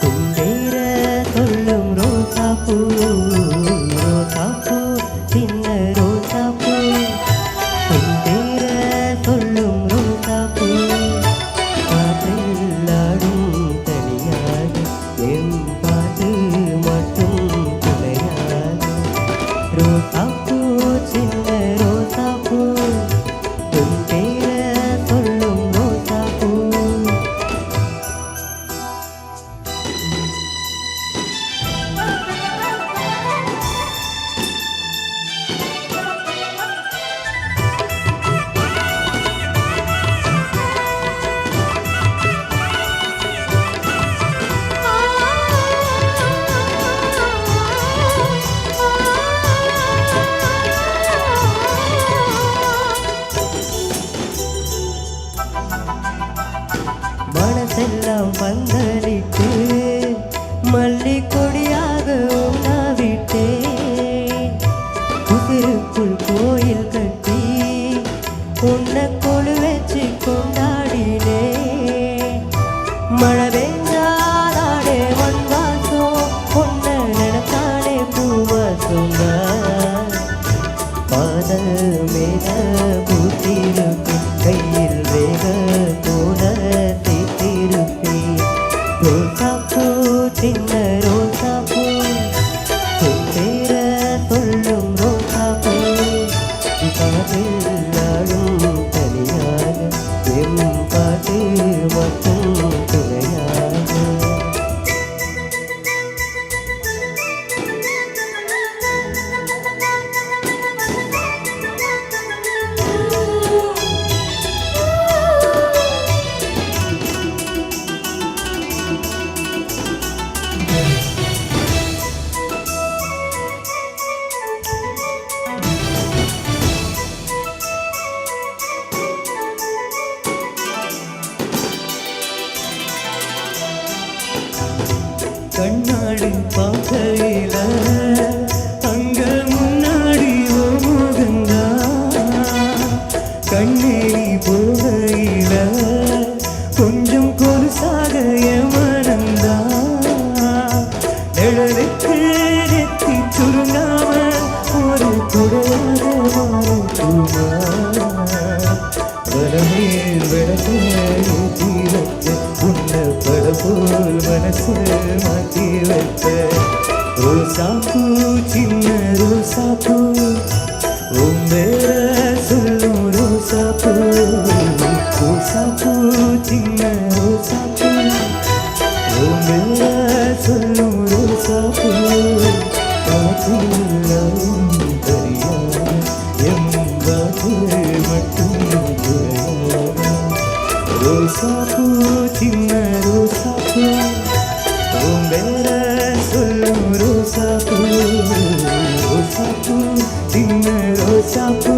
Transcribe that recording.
தும்பேர சொல்லும் ரோசாப்பூ ரோசாப்பூ சின்ன ரோசாப்பூ தும்பேர சொல்லும் ரோசாப்பூ காற்றில்லாடும் தனியாக என் பாட்டு மட்டும் துணையாக ரோசாப்பூ சின்ன ரோசாப்பூ தும்பேர சொல்லும் ரோசாப்பூ. மனசெல்லாம் பந்தலிட்டு மல்லி கொடியாக உண்ணாவிட்டேன் உதிருக்குள் கோயில் கட்டி உன்னை கொழு வச்சு கொண்டாடினேன் மழை பெஞ்சாலே மண் வாசம் பொண்ணை நினைத்தானே பூவாசம் பாதல் மேல பூத்திருக்கும் கையில் வேக போல தீத்திருப்பேன் ரோசாப்பூ சின்ன ரோசாப்பூ தும்பேர சொல்லும் ரோசாப்பூ காதில்லாடும் தனியாக எம் பாட்டு மட்டும் துணையாக. கண்ணாடி பார்க்கையில அங்க முன்னாடி முகந்தா கண்ணேறி போகையில கொஞ்சம் கொலுசாக மனந்தா நிழலுக்கு நெத்தி சுருங்காம ஒரு குடையாக மாறுமா வரமேல் விடத்தை ஊற்றி வச்ச உன்னை பட போல் மனசு மாற்றி வைத்த ரோசாப்பூ சின்ன ரோசாப்பூ உம்பேர சொல்லும் ரோசாப்பூ ரோசாப்பூ சின்ன ரோசாப்பூ உம்பேர சொல்லும் ரோசாப்பூ காற்றில்லாடும் தெரியாத எம்பாட்டு மட்டும் ரோசாப்பூ சின்ன ரோசாப்பூ உம்பேர சொல்லும் ரோசாப்பூ ரோசாப்பூ சின்ன ரோசாப்பூ